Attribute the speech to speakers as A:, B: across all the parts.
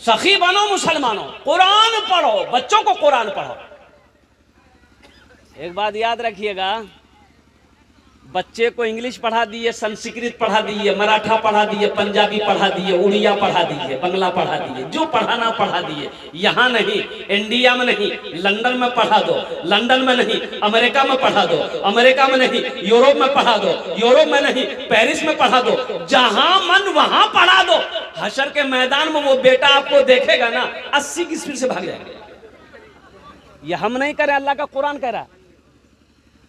A: सखी बनो मुसलमानों, कुरान पढ़ो, बच्चों को कुरान पढ़ो। एक बात याद रखिएगा, बच्चे को इंग्लिश पढ़ा दिए, संस्कृत पढ़ा दिए, मराठा पढ़ा दिए, पंजाबी पढ़ा दिए, उड़िया पढ़ा दिए, बंगला पढ़ा दिए, जो पढ़ाना पढ़ा दिए। यहाँ नहीं, इंडिया में नहीं, लंदन में पढ़ा दो, लंदन में नहीं, अमेरिका में पढ़ा दो, अमेरिका में नहीं, यूरोप में पढ़ा दो, यूरोप में नहीं, पेरिस में पढ़ा दो, जहां मन वहां पढ़ा दो। हशर के मैदान में वो बेटा आपको देखेगा ना, 80 की स्पीड से भाग जाएगा। ये हम नहीं कह रहे, अल्लाह का कुरान कह रहा है,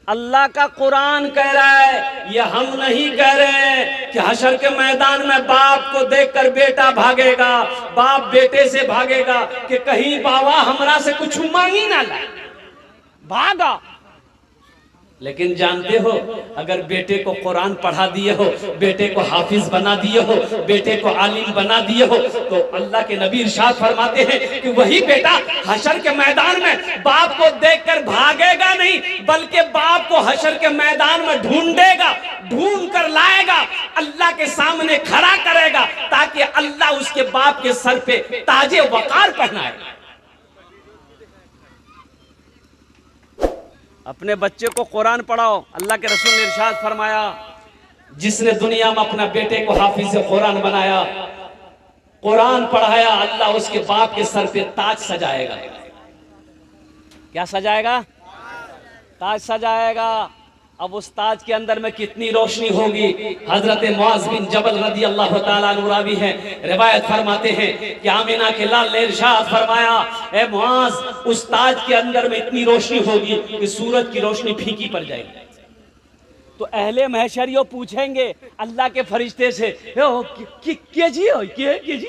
A: अल्लाह का कुरान कह रहा है। ये हम नहीं कह रहे हैं कि हशर के मैदान में बाप को देखकर बेटा भागेगा, बाप बेटे से भागेगा कि कहीं बाबा हमरा से कुछ मांगी ना लाए, भागा। लेकिन जानते हो, अगर बेटे को कुरान पढ़ा दिए हो, बेटे को हाफिज बना दिए हो, बेटे को आलिम बना दिए हो, तो अल्लाह के नबी इरशाद फरमाते हैं कि वही बेटा हशर के मैदान में बाप को देखकर भागेगा नहीं, बल्कि बाप को हशर के मैदान में ढूंढेगा, ढूंढ कर लाएगा, अल्लाह के सामने खड़ा करेगा, ताकि अल्लाह उसके बाप के सर पे ताजे वकार पहनाए। अपने बच्चे को कुरान पढ़ाओ। अल्लाह के रसूल ने इरशाद फरमाया, जिसने दुनिया में अपना बेटे को हाफिज कुरान बनाया, कुरान पढ़ाया, अल्लाह उसके बाप के सर पे ताज सजाएगा। क्या सजाएगा? ताज सजाएगा। अब उस ताज के अंदर में कितनी रोशनी होगी। हजरत मुआज बिन जबल रदी अल्लाह ताला अन्हु रावी है, रिवायत फरमाते हैं कि आमिना के लाल ने इरशाद फरमाया, ए मुआज, उस ताज के अंदर में इतनी रोशनी होगी कि सूरज की रोशनी फीकी पड़ जाएगी। तो अहले महशरियों पूछेंगे अल्लाह के फरिश्ते से, के जी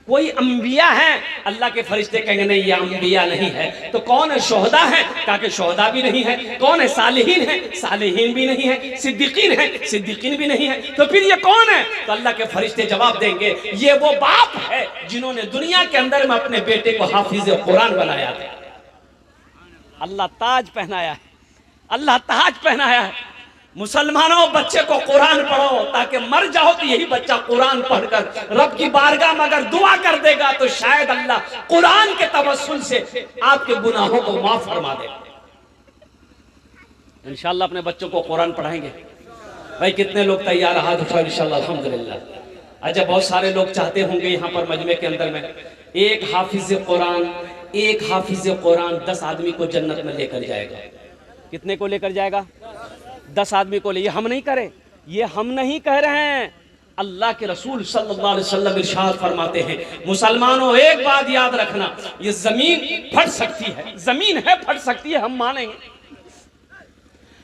A: कोई अंबिया है? अल्लाह के फरिश्ते कहेंगे नहीं, ये अंबिया नहीं है। तो कौन है? शोहदा है? कहा कि शोहदा भी नहीं है। कौन है? सालिहीन है? सालिहीन भी नहीं है। सिद्दीकीन है? सिद्दीकीन भी नहीं है। तो फिर ये कौन है? तो अल्लाह के फरिश्ते जवाब देंगे, ये वो बाप है जिन्होंने दुनिया के अंदर में अपने बेटे को हाफिज कुरान बनाया था। अल्लाह ताज पहनाया है, अल्लाह ताज पहनाया है। मुसलमानों, बच्चे को कुरान पढ़ो, ताकि मर जाओ तो यही बच्चा कुरान पढ़कर रब की बारगाह में अगर दुआ कर देगा तो शायद अल्लाह कुरान के तवस्सुल से आपके गुनाहों को माफ फरमा दे। इंशाअल्लाह अपने बच्चों को कुरान पढ़ाएंगे। भाई कितने लोग तैयार? हाथ उठाओ इंशाअल्लाह, अल्हम्दुलिल्लाह। अच्छा, बहुत सारे लोग चाहते होंगे यहाँ पर मजमे के अंदर में एक हाफिज कुरान 10 आदमी को जन्नत में लेकर जाएगा। कितने को लेकर जाएगा? 10 आदमी को ले। ये हम नहीं करें, ये हम नहीं कह रहे हैं, अल्लाह के रसूल सल्लल्लाहु अलैहि वसल्लम इरशाद फरमाते हैं। मुसलमानों, एक बात याद रखना, ये जमीन फट सकती है, जमीन है फट सकती है, हम मानेंगे,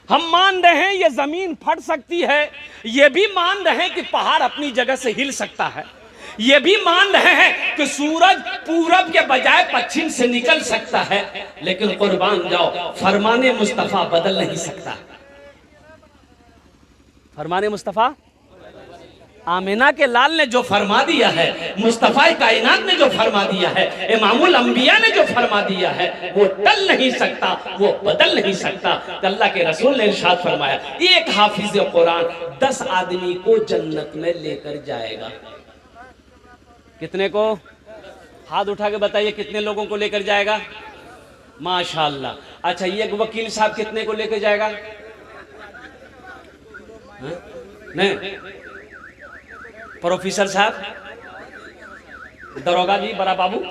A: हम मान रहे हैं ये जमीन फट सकती है। ये भी मान रहे हैं कि पहाड़ अपनी जगह से हिल सकता है। ये भी मान रहे हैं कि सूरज पूरब के बजाय पश्चिम से निकल सकता है। लेकिन कुर्बान जाओ, फरमाने मुस्तफा बदल नहीं सकता। फरमाने मुस्तफा, आमिना के लाल ने जो फरमा दिया है, मुस्तफा कायनात ने जो फरमा दिया है, इमामुल अंबिया ने जो फरमा दिया है, वो टल नहीं सकता, वो बदल नहीं सकता। अल्लाह के रसूल ने इरशाद फरमाया, एक हाफिज कुरान 10 आदमी को जन्नत में लेकर जाएगा। कितने को? हाथ उठा के बताइए, कितने लोगों को लेकर जाएगा? माशाअल्लाह। अच्छा, ये वकील साहब कितने को लेकर जाएगा? नहीं, प्रोफेसर साहब, दरोगा जी, बड़ा बाबू,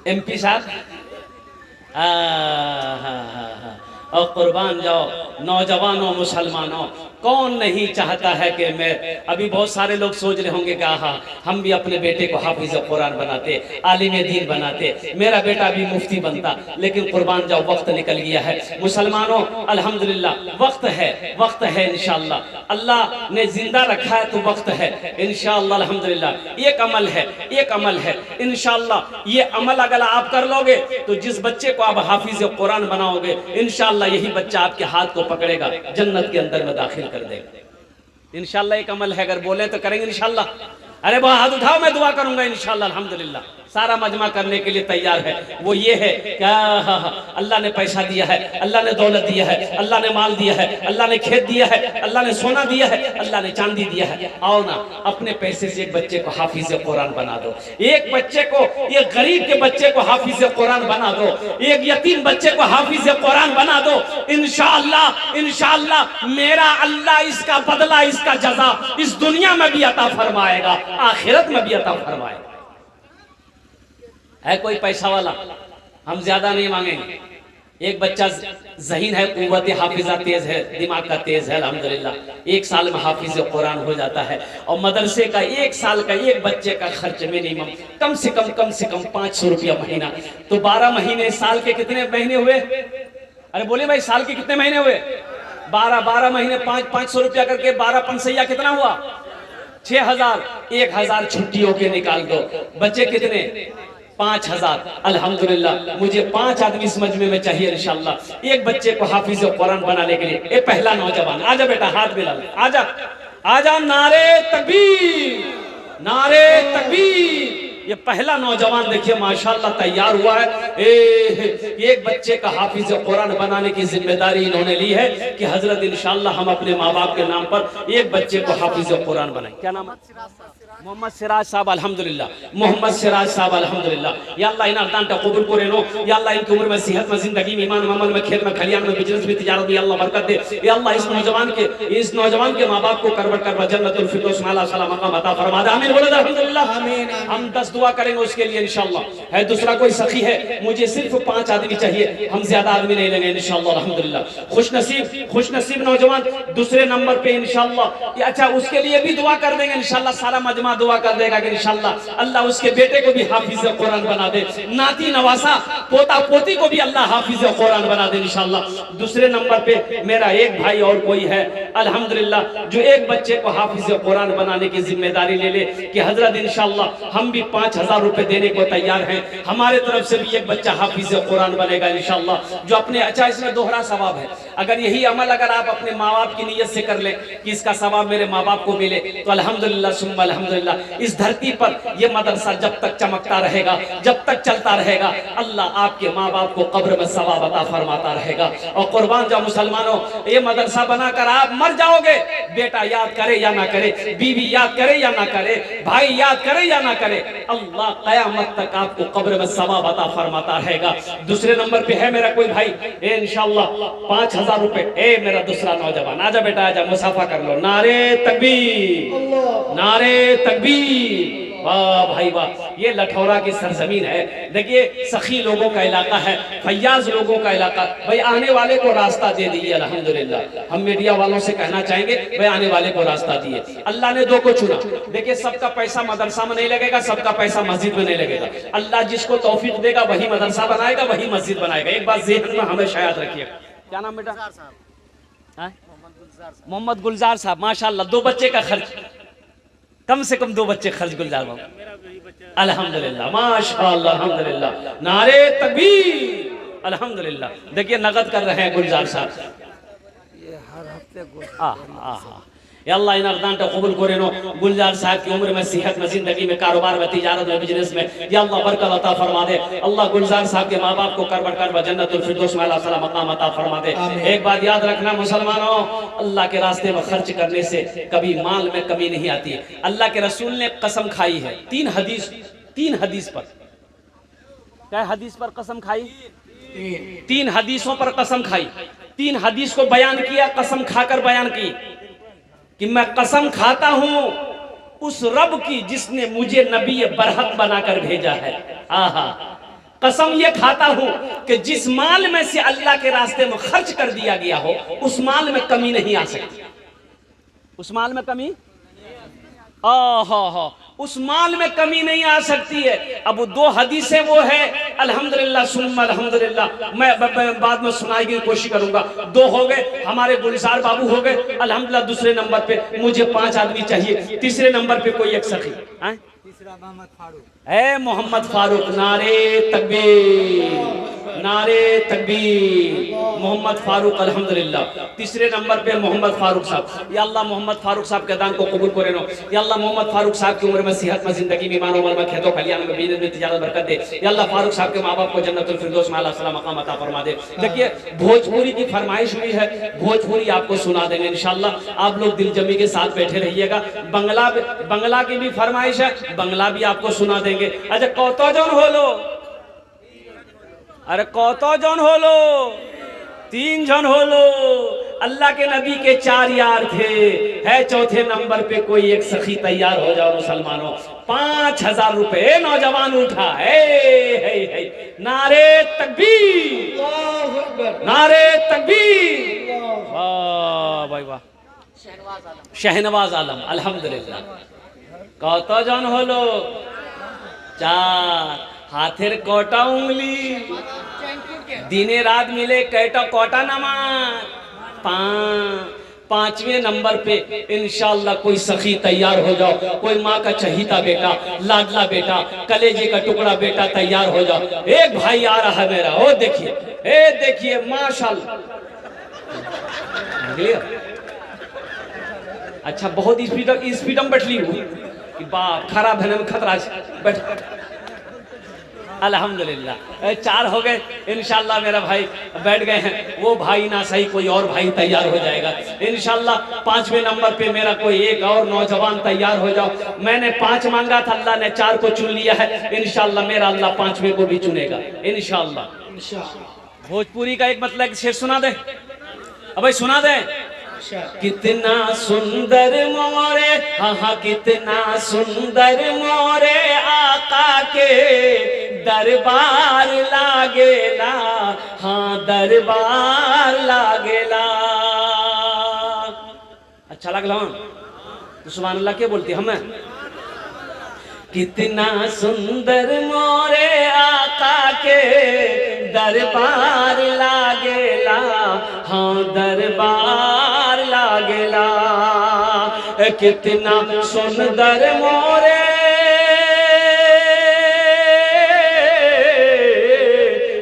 A: MP साहब, और कुर्बान जाओ नौजवानों, मुसलमानों, कौन नहीं चाहता है कि मैं, अभी बहुत सारे लोग सोच रहे होंगे कि आहा, हम भी अपने बेटे को हाफिज कुरान बनाते, आलिम दीन बनाते, मेरा बेटा भी मुफ्ती बनता। लेकिन कुर्बान जाओ, वक्त निकल गया है। मुसलमानों, अल्हम्दुलिल्लाह वक्त है इंशाअल्लाह। अल्लाह ने जिंदा रखा है तो वक्त है इंशाअल्लाह, अल्हम्दुलिल्लाह। एक अमल है इंशाअल्लाह। ये अमल अगर आप कर लोगे तो जिस बच्चे को आप हाफिज कुरान बनाओगे, इंशाअल्लाह यही बच्चा आपके हाथ को पकड़ेगा, जन्नत के अंदर में दाखिल कर देगा इंशाअल्लाह। एक अमल है, अगर बोले तो करेंगे इंशाअल्लाह। अरे वो हाथ उठाओ, मैं दुआ करूंगा इंशाअल्लाह, अल्हम्दुलिल्लाह। सारा मजमा करने के लिए तैयार है। वो ये है क्या, अल्लाह ने पैसा दिया है, अल्लाह ने दौलत दिया है, अल्लाह ने माल दिया है, अल्लाह ने खेत दिया है, अल्लाह ने सोना दिया है, अल्लाह ने चांदी दिया है। आओ ना अपने पैसे से एक बच्चे को हाफिज कुरान बना दो, एक बच्चे को, एक गरीब के बच्चे को हाफिज कुरान बना दो, एक यतीम बच्चे को हाफिज कुरान बना दो। इंशाअल्लाह इंशाअल्लाह मेरा अल्लाह इसका बदला, इसका जज़ा इस दुनिया में भी अता फरमाएगा, आखिरत में भी अता फरमाएगा। है कोई पैसा वाला, हम ज्यादा नहीं मांगेंगे। एक बच्चा ज़हीन है, कुव्वत हाफिजा तेज है, दिमाग का तेज है, अल्हम्दुलिल्लाह 1 साल में हाफिज कुरान हो जाता है। और मदरसे का 1 साल का एक बच्चे का खर्च मिनिमम कम से कम 500 रुपया महीना, तो 12 महीने, साल के कितने महीने हुए? अरे बोले भाई, साल के कितने महीने हुए? 12 महीने 500 रुपया करके 12 पंसैया कितना हुआ? 6000। 1000 छुट्टियों के निकाल दो, बच्चे कितने? 5000। अल्हम्दुलिल्लाह मुझे 5 आदमी इस मजमे में चाहिए इंशाअल्लाह, एक बच्चे को हाफिज कुरान बनाने के लिए। ये पहला नौजवान, आजा बेटा, हाथ मिला ले, आजा आजा, नारे तकबीर, नारे तकबीर। ये पहला नौजवान देखिए माशाअल्लाह तैयार हुआ है। एक बच्चे का हाफिज कुरान बनाने की जिम्मेदारी इन्होंने ली है कि हजरत इंशाअल्लाह हम अपने माँ बाप के नाम पर एक बच्चे को हाफिज कुरान बनाएं। क्या नाम है? मोहम्मद सिराज साहब, अल्हम्दुलिल्लाह, मोहम्मद सिराज साहब, अल्हम्दुलिल्लाह। या अल्लाह इन अरदान का कबूल करे नो, या अल्लाह इनकी उम्र में, सेहत में, जिंदगी में, ईमान में, अमल में, खेल में, खलियान में, बिजनेस में, तिजारत में अल्लाह बरकत दे। या अल्लाह इस नौजवान के माँ बाप को करबट जन्नतुल फिरदौस माला सलाम मकाम अता फरमा दे। आमीन बोलो अल्हम्दुलिल्लाह, आमीन। हम 10 दुआ करेंगे उसके लिए इंशाअल्लाह। है दूसरा कोई सखी है? मुझे सिर्फ 5 आदमी चाहिए, हम ज्यादा आदमी नहीं लेंगे इंशाअल्लाह, अल्हम्दुलिल्लाह। खुश नसीब नौजवान दूसरे नंबर पे इंशाअल्लाह। अच्छा, उसके लिए भी दुआ कर देंगे इंशाअल्लाह, सारा मजमा दुआ कर देगा कि इंशाअल्लाह अल्लाह उसके बेटे को भी हाफिज कुरान बना दे, नाती नवासा पोता पोती को भी अल्लाह हाफिज कुरान बना दे इंशाअल्लाह। दूसरे नंबर पे मेरा एक भाई और कोई है अल्हम्दुलिल्लाह, जो एक बच्चे को हाफिज कुरान बनाने की जिम्मेदारी ले ले कि हजरत इंशाअल्लाह हम भी 5000 रुपए देने को तैयार हैं, हमारे तरफ से भी एक बच्चा हाफिज कुरान बनेगा इंशाअल्लाह। जो अपने, अच्छा इसमें दोहरा सवाब है, अगर यही अमल अगर आप अपने माँ बाप की नीयत से कर ले कि इसका सवाब मेरे माँ बाप को मिले, तो अल्हम्दुलिल्लाह सुम्मा अल्हम्दुलिल्लाह इस धरती पर यह मदरसा जब तक चमकता रहेगा, जब तक चलता रहेगा, अल्लाह आपके माँ बाप को कब्र में सवाब अता फरमाता रहेगा। और कुर्बान जाओ मुसलमानों, ये मदरसा बनाकर आप मर जाओगे, बेटा याद करे या ना करे, बीवी याद करे या ना करे, भाई याद करे या ना करे, अल्लाह कयामत तक आपको कब्र में सवाब अता फरमाता रहेगा। दूसरे नंबर पे है मेरा कोई भाई, इंशाअल्लाह 5000 रुपए। ए मेरा दूसरा नौजवान, आजा बेटा आजा, मुसाफा कर लो, नारे तकबीर, नारे तकबीर। वाह भाई वाह, ये लठौरा की सरजमीन है। देखिए सखी लोगों का इलाका है, फैयाज लोगों का इलाका। भाई आने वाले को रास्ता दे दिए अल्हम्दुलिल्लाह। हम मीडिया वालों से कहना चाहेंगे भाई आने वाले को रास्ता दिए। अल्लाह ने 2 को चुना। देखिए सबका पैसा मदरसा में नहीं लगेगा, सबका पैसा मस्जिद में नहीं लगेगा। अल्लाह जिसको तौफीक देगा वही मदरसा बनाएगा, वही मस्जिद बनाएगा। एक बात ज़हन में हमेशा याद रखिए। क्या नाम बेटा? मोहम्मद गुलजार साहब, माशाअल्लाह 2 बच्चे का खर्च, कम से कम 2 बच्चे खर्च गुलजार बाबू, अल्हम्दुलिल्लाह माशाअल्लाह, अल्हम्दुलिल्लाह, नारे तकबीर, अल्हम्दुलिल्लाह। देखिए नगद कर रहे हैं गुलजार साहब, ये हर हफ्ते या अल्लाह इन अरदान का कबूल करे नो। गुलजार साहब की उम्र में, सेहत में, जिंदगी में, कारोबार में, तिजारत में, बिजनेस में या अल्लाह बरकत अता फरमा दे। अल्लाह गुलजार साहब के माँ बाप को करबट जन्नतुल फिरदौस में अल्लाह ताला मकाम अता फरमा दे। एक बात याद रखना मुसलमानों, अल्लाह के रास्ते में खर्च करने से कभी माल में कमी नहीं आती है। अल्लाह के रसूल ने कसम खाई है 3 हदीस पर। क्या हदीस पर कसम खाई? 3 हदीसों पर कसम खाई। 3 हदीस को बयान किया, कसम खाकर बयान की कि मैं कसम खाता हूं उस रब की जिसने मुझे नबी बरहक बनाकर भेजा है। आहा, कसम ये खाता हूं कि जिस माल में से अल्लाह के रास्ते में खर्च कर दिया गया हो, उस माल में कमी नहीं आ सकती। उस माल में कमी, उस माल में कमी नहीं आ सकती है। अब 2 हदीसें वो है, अल्हम्दुलिल्लाह सुम्मा अल्हम्दुलिल्लाह, मैं बाद में सुनाई की कोशिश करूंगा। 2 हो गए, हमारे गुलजार बाबू हो गए अल्हम्दुलिल्लाह। दूसरे नंबर पे मुझे 5 आदमी चाहिए। तीसरे नंबर पे कोई एक सखी, तीसरा मोहम्मद फारूक है। मोहम्मद फारूक, नारे तकबीर, नारे तकबीर, मोहम्मद फारूक अल्हम्दुलिल्लाह। तीसरे नंबर पे मोहम्मद फारूक साहब। या अल्लाह मोहम्मद फारूक साहब के दान को कबूल करे नो। या अल्लाह मोहम्मद फारूक साहब की उम्र में, सेहत में, जिंदगी में, ईमान उमर में, खेतों खलियान में, बिजनेस में, तिजारत बरकत दे। या अल्लाह फारूक साहब के माँ बाप को जन्नतुल फिरदौस में आला सलाम मकाम अता फरमा दे। देखिए भोजपुरी की फरमाइश हुई है, भोजपुरी आपको सुना देंगे इंशाल्लाह। आप लोग दिलजमी के साथ बैठे रहिएगा। बंगला की भी फरमाइश है, बंगला भी आपको सुना देंगे। अच्छा कौतो जन हो लो, अरे कौतो जन हो लो, 3 जन हो लो। अल्लाह के नबी के 4 यार थे, है चौथे नंबर पे कोई एक सखी तैयार हो जाओ मुसलमानों। 5000 रुपए नौजवान उठा है। नारे तकबीर, नारे तकबीर, वाह भाई वाह, शहनवाज आलम, अल्हम्दुलिल्लाह। कौतो जन हो लो, 4 हाथेर कोटा उंगली, दिने रात मिले कैटा कोटा नमाज। 5वें नंबर पे इंशाअल्लाह कोई सखी तैयार हो जाओ, कोई माँ का चहीता बेटा, लाडला बेटा, कलेजे का टुकड़ा बेटा तैयार हो जाओ। एक भाई आ रहा है मेरा, ओ देखिए, ए देखिए माशाअल्लाह। अच्छा बहुत स्पीड में बैठ ली कि बाप खराब है ना, खतरा बैठ। अल्हम्दुलिल्लाह 4 हो गए इंशाल्लाह। मेरा भाई बैठ गए हैं, वो भाई ना सही कोई और भाई तैयार हो जाएगा इंशाल्लाह। 5वें नंबर पे मेरा कोई एक और नौजवान तैयार हो जाओ। मैंने 5 मांगा था, अल्लाह ने 4 को चुन लिया है इंशाल्लाह। मेरा अल्लाह 5वें को भी चुनेगा इंशाल्लाह। भोजपुरी का एक मतलब शेर सुना दे, अब भाई सुना दे। कितना सुंदर मोरे, हाँ कितना सुंदर मोरे आका के दरबार लागेला, हाँ दरबार लागेला। अच्छा लगला तो सुभान अल्लाह क्या बोलती हमें। कितना सुंदर मोरे आका के दरबार लागेला, हाँ दरबार लागेला। कितना सुंदर मोरे,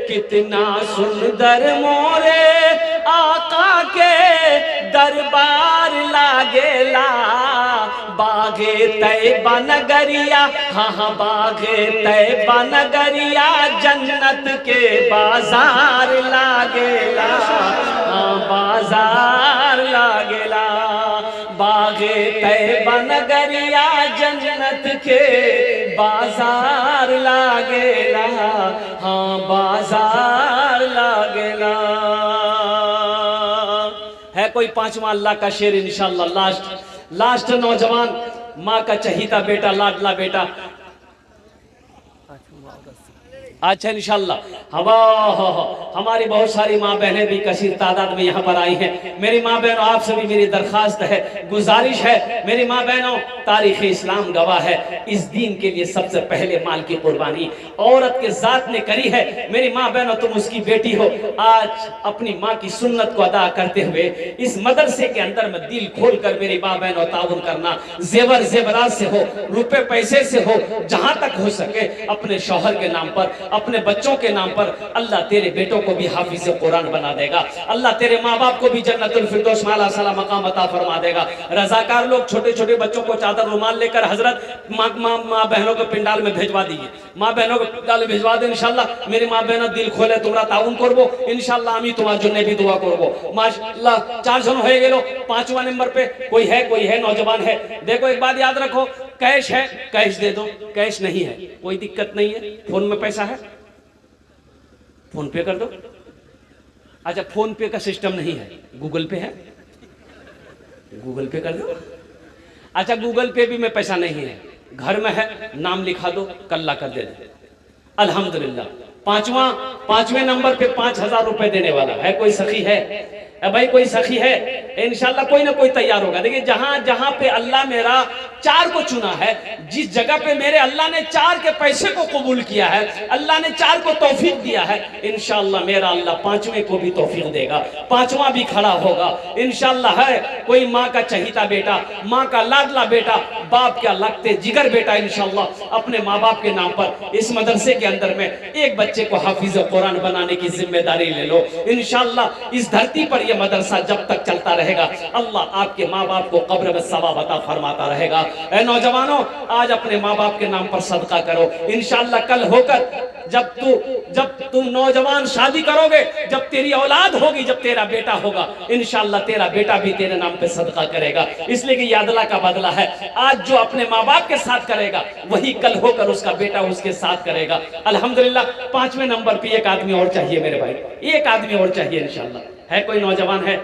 A: कितना सुंदर मोरे आका के दरबार लागेला। बागे तैबा नगरिया, हाँ बागे तैबा नगरिया, जन्नत के बाजार लागेला, हाँ बाजार लागेला। बागे तैबा नगरिया, जन्नत के बाजार लागेला, हाँ बाजार लागेला। है कोई 5वां अल्लाह का शेर इंशाअल्लाह। लास्ट नौजवान, माँ का चहीता बेटा, लाडला बेटा। अच्छा इंशाल्लाह हमारी बहुत सारी माँ बहनें भी कसीर तादाद में यहाँ पर आई हैं। मेरी माँ बहनों आपसे भी मेरी दरखास्त है, गुजारिश है। मेरी माँ बहनों तारीख इस्लाम गवाह है, इस दीन के लिए सबसे पहले माल की कुर्बानी औरत के जात ने करी है। मेरी माँ बहनों तुम उसकी बेटी हो, आज अपनी माँ की सुन्नत को अदा करते हुए इस मदरसे के अंदर में दिल खोल कर मेरी माँ बहनों ताउन करना। जेवर जेवरात से हो, रुपए पैसे से हो, जहां तक हो सके अपने शौहर के नाम पर, अपने बच्चों के नाम पर। अल्लाह तेरे बेटों को भी हाफिज कुरान बना देगा, अल्लाह तेरे माँ बाप को भी जन्नतुल फिरदौस में आला सलाम मकाम अता फरमा देगा। रजाकार लोग छोटे छोटे बच्चों को चादर रुमाल लेकर हजरत माँ बहनों को पिंडाल में भेजवा दीजिए, माँ बहनों को पिंडाल में भेजवा दे इंशाल्लाह। मेरी माँ बहनों दिल खोले तुम्हारा ताउन करबो इंशाल्लाह, আমি তোমার জন্য भी दुआ করব माशाअल्लाह। 4 जन हो गए। 5वां नंबर पे कोई है नौजवान है। देखो एक बात याद रखो, कैश है कैश दे दो, कैश नहीं है कोई दिक्कत नहीं है। फोन में पैसा है फोन पे कर दो। अच्छा फोन पे का सिस्टम नहीं है, गूगल पे है, गूगल पे कर दो। अच्छा गूगल पे भी में पैसा नहीं है, घर में है, नाम लिखा दो, कल्ला कर दे दो। अल्हम्दुलिल्लाह। 5वें नंबर पे 5000 रुपए देने वाला है। कोई सखी है भाई, कोई सखी है इंशाल्लाह, कोई ना कोई तैयार होगा। देखिए जहां पे अल्लाह मेरा 4 को चुना है, जिस जगह पे मेरे अल्लाह ने 4 के पैसे को कबूल किया है, अल्लाह ने 4 को तौफीक दिया है, इंशाल्लाह मेरा अल्लाह 5वें को भी तौफीक देगा, 5वां भी खड़ा होगा इंशाल्लाह। है कोई माँ का चहीता बेटा, माँ का लाडला बेटा, बाप का लगते जिगर बेटा, इंशाल्लाह अपने माँ बाप के नाम पर इस मदरसे के अंदर में एक बच्चे को हाफिज कुरान बनाने की जिम्मेदारी ले लो इंशाल्लाह। इस धरती पर ये मदरसा जब तक चलता रहेगा अल्लाह आपके माँ बाप को कब्र में सवाब अता फरमाता रहेगा। ऐ नौजवानों, आज अपने माँ बाप के नाम पर सदका करो। इंशाअल्लाह कल होकर जब तू नौजवान शादी करोगे, जब तेरी औलाद होगी, जब तेरा बेटा होगा, इंशाअल्लाह तेरा बेटा भी तेरे नाम पे सदका करेगा। इसलिए कि ये अदला का बदला है। आज जो अपने माँ बाप के साथ करेगा वही कल होकर उसका बेटा उसके साथ करेगा। अल्हम्दुलिल्लाह 5वें नंबर पे एक आदमी और चाहिए मेरे भाई, एक आदमी और चाहिए इंशाअल्लाह। है कोई नौजवान है?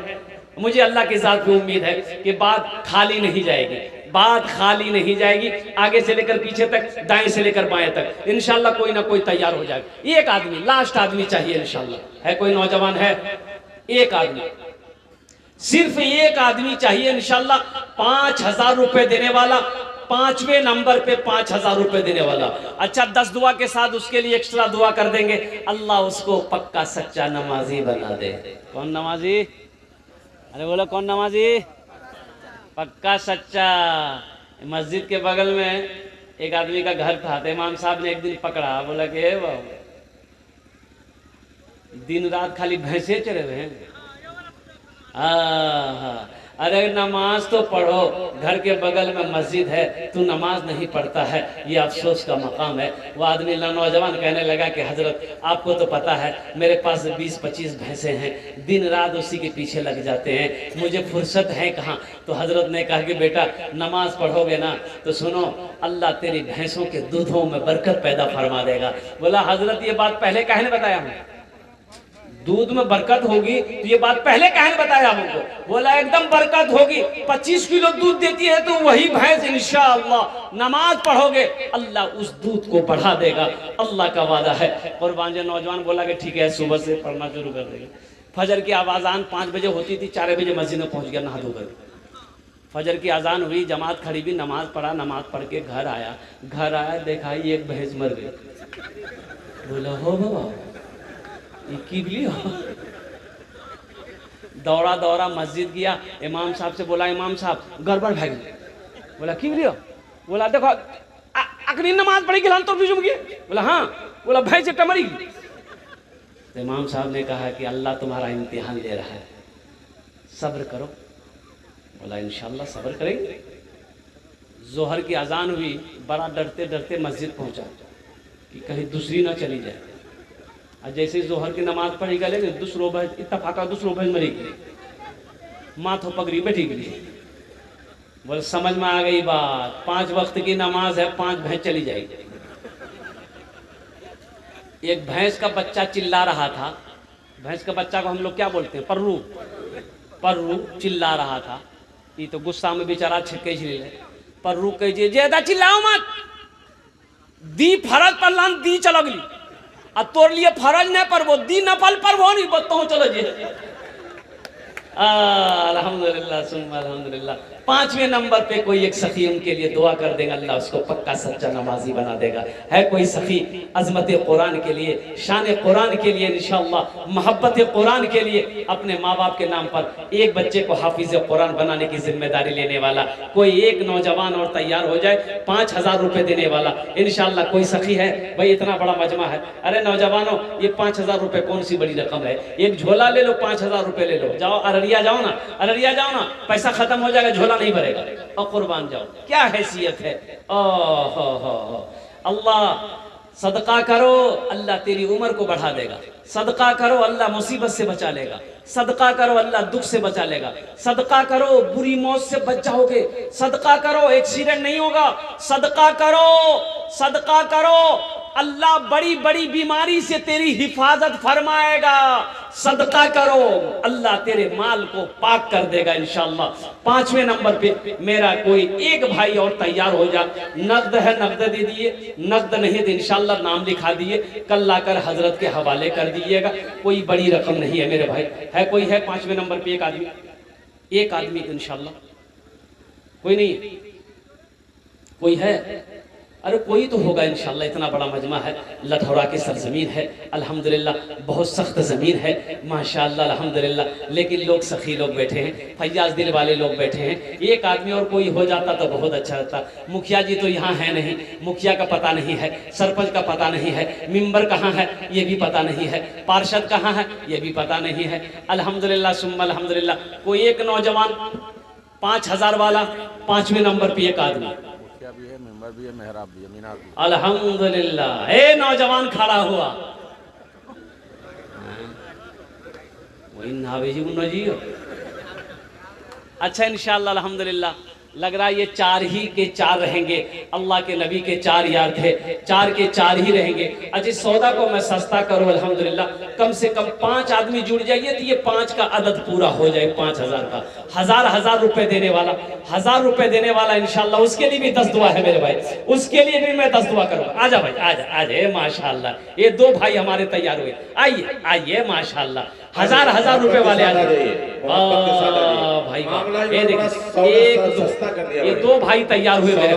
A: मुझे अल्लाह की जात पे उम्मीद है कि बात खाली नहीं जाएगी, बात खाली नहीं जाएगी। आगे से लेकर पीछे तक, दाएं से लेकर बाएं तक इंशाअल्लाह कोई ना कोई तैयार हो जाएगा। एक आदमी, लास्ट आदमी चाहिए इंशाअल्लाह। है कोई नौजवान है? एक आदमी, सिर्फ एक आदमी चाहिए इंशाअल्लाह। 5,000 रुपए देने वाला, 5वें नंबर पे 5,000 रुपए देने वाला। अच्छा, 10 दुआ के साथ उसके लिए एक्स्ट्रा दुआ कर देंगे, अल्लाह उसको पक्का सच्चा नमाजी बना दे। कौन नमाजी? अरे बोलो कौन नमाजी? पक्का सच्चा। मस्जिद के बगल में एक आदमी का घर था, तो इमाम साहब ने एक दिन पकड़ा, बोला कि हे बाबू, दिन रात खाली भैंसे चले हुए हैं। अरे नमाज तो पढ़ो, घर के बगल में मस्जिद है, तू नमाज नहीं पढ़ता है, ये अफसोस का मकाम है। वो आदमी नौजवान कहने लगा कि हजरत आपको तो पता है मेरे पास 20-25 भैंसे हैं, दिन रात उसी के पीछे लग जाते हैं, मुझे फुर्सत है कहाँ। तो हजरत ने कहा कि बेटा नमाज पढ़ोगे ना तो सुनो, अल्लाह तेरी भैंसों के दूधों में बरकत पैदा फरमा देगा। बोला हजरत ये बात पहले काहे ने बताया हूँ? दूध में बरकत होगी तो ये बात पहले काहे बताया हमको? बोला एकदम बरकत होगी। 25 किलो दूध देती है तो वही भैंस इंशाअल्लाह नमाज पढ़ोगे अल्लाह उस दूध को बढ़ा देगा, अल्लाह का वादा है। और बांझे नौजवान बोला कि ठीक है सुबह से पढ़ना शुरू कर देगा। फजर की आवाजान 5 बजे होती थी, 4 बजे मस्जिद में पहुंच गया नहा धोकर। फजर की अजान हुई, जमात खड़ी भी, नमाज पढ़ा, नमाज पढ़ के घर आया, देखा एक भैंस मर गई। बोला हो बाबा की दौड़ा मस्जिद गया, इमाम साहब से बोला इमाम साहब गड़बड़ भाग गई। बोला की लियो? बोला देखो अकनी नमाज पढ़ी गिलान तो बीजुम गई। बोला हाँ। बोला भाई से टमरी। तो इमाम साहब ने कहा कि अल्लाह तुम्हारा इम्तिहान ले रहा है, सब्र करो। बोला इंशाअल्लाह सब्र करेंगे। जोहर की अजान हुई, बड़ा डरते डरते मस्जिद पहुंचा कि कहीं दूसरी ना चली जाए। और जैसे जोहर की नमाज पढ़ी गए दूसरो भैंस इत्तफाका दूसरो भैंस मरी गई, माथो पगड़ी बैठी गई। बोले समझ में आ गई बात, 5 वक्त की नमाज है, 5 भैंस चली जाएगी। एक भैंस का बच्चा चिल्ला रहा था। भैंस का बच्चा को हम लोग क्या बोलते हैं? पर्रू चिल्ला रहा था। ये तो गुस्सा में बेचारा छिटके छिले। पर्रू कहिए ज्यादा चिल्लाओ मत, दी फरज पर लान दी चलो गली, अब तोर लिए फरज नहीं पर वो दी नफल पर वो नहीं बताओ चलो जी। अल्हम्दुलिल्लाह सुम्मा अल्हम्दुलिल्लाह। 5वें नंबर पे कोई एक सखी उनके लिए दुआ कर देगा, अल्लाह उसको पक्का सच्चा नमाजी बना देगा। है कोई सखी अजमत कुरान के लिए, शान कुरान के लिए, इंशाअल्लाह मोहब्बत कुरान के लिए अपने माँ बाप के नाम पर एक बच्चे को हाफिज कुरान बनाने की जिम्मेदारी लेने वाला कोई एक नौजवान और तैयार हो जाए, 5,000 रुपए देने वाला इंशाअल्लाह। कोई सखी है भाई? इतना बड़ा मजमा है। अरे नौजवानों, ये 5,000 रुपए कौन सी बड़ी रकम है? एक झोला ले लो, 5,000 रुपए ले लो, जाओ अररिया जाओ ना, पैसा खत्म हो जाएगा, झोला नहीं भरेगा और कुर्बान जाओ। क्या हैसियत है। अल्लाह सदका करो, अल्लाह तेरी उम्र को बढ़ा देगा। सदका करो, अल्लाह मुसीबत से बचा लेगा। सदका करो, अल्लाह दुख से बचा लेगा। सदका करो, बुरी मौत से बच जाओगे। सदका करो, एक्सीडेंट नहीं होगा। सदका करो, अल्लाह बड़ी बड़ी बीमारी से तेरी हिफाजत फरमाएगा। सदका करो, अल्लाह तेरे माल को पाक कर देगा इंशाअल्लाह। 5वें नंबर पे मेरा कोई एक भाई और तैयार हो जा। नकद है नकद दे दिए, नकद नहीं तो इंशाअल्लाह नाम लिखा दिए, कल लाकर हजरत के हवाले कर दीजिएगा। कोई बड़ी रकम नहीं है मेरे भाई। है कोई है 5वें नंबर पे? एक आदमी इंशाअल्लाह। कोई नहीं? कोई है? अरे कोई तो होगा इंशाल्लाह, इतना बड़ा मजमा है, लठौरा की सरजमीन है अल्हम्दुलिल्लाह, बहुत सख्त ज़मीन है माशाल्लाह अल्हम्दुलिल्लाह, लेकिन लोग सखी लोग बैठे हैं, फैयाज दिल वाले लोग बैठे हैं। एक आदमी और कोई हो जाता तो बहुत अच्छा होता। मुखिया जी तो यहाँ है नहीं, मुखिया का पता नहीं है, सरपंच का पता नहीं है, मिंबर कहाँ है ये भी पता नहीं है, पार्षद कहाँ है ये भी पता नहीं है। अल्हम्दुलिल्लाह सुम्मा अल्हम्दुलिल्लाह, कोई एक नौजवान 5000 वाला 5वें नंबर पे एक आदमी,
B: भी है, मेंबर भी है, मेहराब भी है, मीनार भी है।
A: अल्हम्दुलिल्लाह ए नौजवान खड़ा हुआ वही नावे जी। अच्छा इंशाअल्लाह अल्हम्दुलिल्लाह, लग रहा है ये 4 ही के 4 रहेंगे। अल्लाह के नबी के 4 यार थे, 4 के 4 ही रहेंगे। अच्छा सौदा को मैं सस्ता करूँ अल्हम्दुलिल्लाह, कम से कम 5 आदमी जुड़ जाइए तो ये 5 का अदद पूरा हो जाए, 5000 का, 1000 रुपए देने वाला, 1000 रुपए देने वाला इंशाअल्लाह, उसके लिए भी 10 दुआ है मेरे भाई, उसके लिए भी मैं 10 दुआ करूँगा। आजा भाई आजा आजा, माशाअल्लाह ये 2 भाई हमारे तैयार हुए, आइए आइए माशाअल्लाह, 1000 रुपए वाले आ जाइए भाई। ये देखिए ये 2 भाई तैयार हुए मेरे,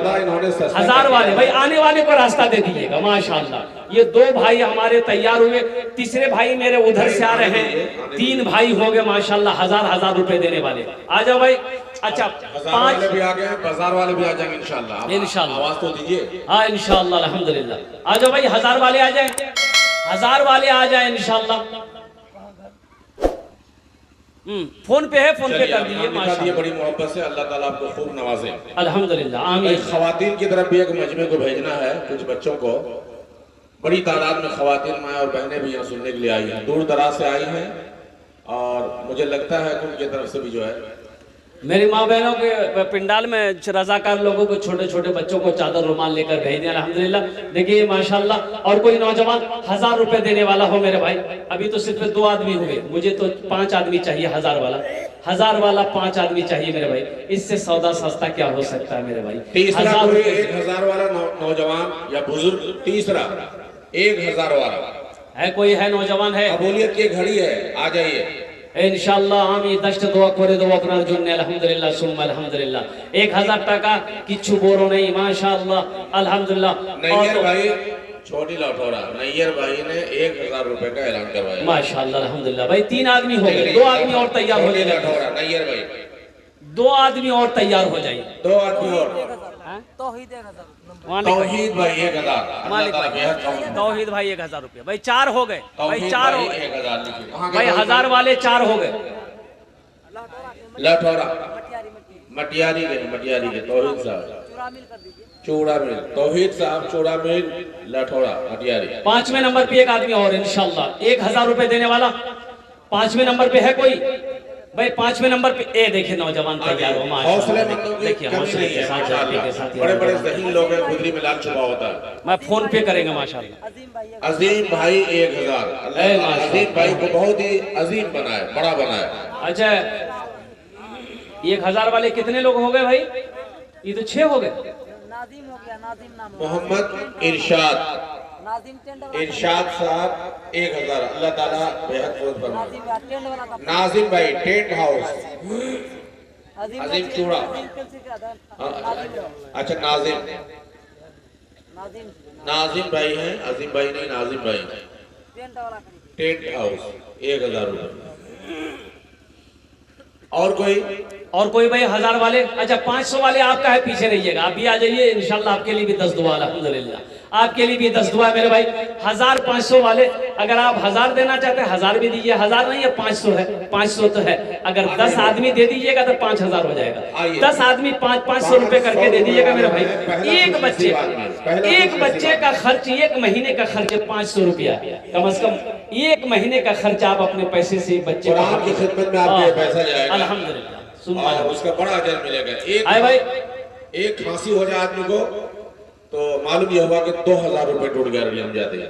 A: 1000 वाले भाई, आने वाले को रास्ता दे दीजिएगा माशाअल्लाह। ये 2 भाई हमारे तैयार हुए, तीसरे भाई मेरे उधर से आ रहे हैं, 3 भाई हो गए माशाअल्लाह, 1000 रुपए देने वाले। आ जाओ भाई। अच्छा 5
B: भी आ गए, बाजार वाले भी आ जाएंगे इंशाअल्लाह।
A: इंशाअल्लाह
B: आवाज तो दीजिए।
A: हाँ इंशाअल्लाह अल्हम्दुलिल्लाह। आ जाओ भाई, 1000 वाले आ जाए, 1000 वाले आ जाए इंशाअल्लाह। फोन पे है, फोन पे कर दीजिए माशाअल्लाह।
B: बड़ी मोहब्बत से अल्लाह ताला आपको खूब नवाजे
A: अल्हम्दुलिल्लाह आमीन।
B: खवातीन की तरफ भी एक मजमे को भेजना है, कुछ बच्चों को, बड़ी तादाद में खवातीन माँ और बहनें भी यहाँ सुनने के लिए आई हैं, दूर दराज से आई हैं, और मुझे लगता है कि उनकी तरफ से भी जो है
A: मेरी माँ बहनों के पिंडाल में रजाकार लोगों को, छोटे छोटे बच्चों को चादर रुमाल लेकर भेज दिया अल्हम्दुलिल्लाह। देखिए माशाल्लाह, और कोई नौजवान 1000 रुपए देने वाला हो मेरे भाई, अभी तो सिर्फ 2 आदमी हुए, मुझे तो 5 आदमी चाहिए, 1000 वाला, 1000 वाला 5 आदमी चाहिए मेरे भाई। इससे सौदा सस्ता क्या हो सकता है मेरे भाई।
B: 1000 वाला नौजवान या बुजुर्ग, तीसरा 1000 वाला
A: है, कोई है नौजवान है,
B: कबूलियत की घड़ी है, आ जाइए
A: ইনশাআল্লাহ। আমি 10টা দোয়া করে দেব আপনার জন্য আলহামদুলিল্লাহ সুম্মা আলহামদুলিল্লাহ। 1000 টাকা কিছু বড় নেই মাশাআল্লাহ আলহামদুলিল্লাহ।
B: नैयर भाई छोटी लौटोरा, नैयर भाई ने 1000 रुपए का ऐलान करवाया
A: माशाअल्लाह अल्हम्दुलिल्लाह। भाई 3 आदमी हो गए, 2 आदमी और तैयार हो गए,
B: नैयर भाई
A: 2 आदमी और तैयार हो जाइए,
B: 2 आदमी और
A: तौहीद
B: तौहीद भाई 1000,
A: तौहीद भाई 1000 रुपया भाई, 4 हो गए भाई, 4 हो गए
B: 1000
A: भाई, 1000 वाले 4 हो गए।
B: लठौरा मटियारी के तौहीद साहब, चूड़ा मिल तौहीद साहब, चूड़ा मिल लठौरा मटियारी।
A: 5वें नंबर पे एक आदमी और इंशाअल्लाह, 1000 रुपए देने वाला 5वें नंबर पे है कोई भाई। 5वें नंबर पे ए देखिए नौजवान तैयार हो माशाअल्लाह, देखिए हौसले के साथ
B: बड़े बड़े ज़हीन लोग हैं, खुदरी में लाल छुपा होता है।
A: मैं फोन पे करेंगे माशाअल्लाह।
B: अजीम भाई 1000, अजीम भाई को बहुत ही अजीम बनाए, बड़ा बनाए।
A: अच्छा 1000 वाले कितने लोग हो गए भाई? ये तो 6 हो गए।
C: नाजिम हो गया, नाजिम नाम
B: मोहम्मद इरशाद, इरशाद साहब 1000, अल्लाह ताला बेहद फौज फरमाए। नाजिम भाई टेंट हाउस, अजीम चूड़ा, अच्छा नाजिम, नाजिम भाई हैं, अजीम भाई नहीं नाजिम भाई, टेंट हाउस 1000 रुपए। और कोई भाई 1000 वाले? अच्छा 500 वाले आपका है, पीछे रहिएगा, आप भी आ जाइए इंशाल्लाह, आपके लिए भी 10 दुआ अल्हम्दुलिल्लाह, आपके लिए भी 10 दुआ मेरे भाई। 1000 500 वाले, अगर आप 1000 देना चाहते हैं 1000 भी दीजिए, 1000 नहीं है 500 है, 500 तो है। अगर 10 आदमी दे दीजिएगा तो 5000 हो जाएगा। 10 आदमी 500 रुपए करके दे दीजिएगा मेरे भाई। एक बच्चे का खर्च, 1 महीने का खर्च 500 रुपया, कम से कम 1 महीने का खर्च आप अपने पैसे से बच्चे की खिदमत में आपके पैसा जाएगा
A: अल्हम्दुलिल्लाह,
B: और उसका बड़ा अजर मिलेगा। एक खांसी हो जाए आदमी को तो मालूम यह हुआ कि 2000 रुपए टूट गए हम जाते हैं।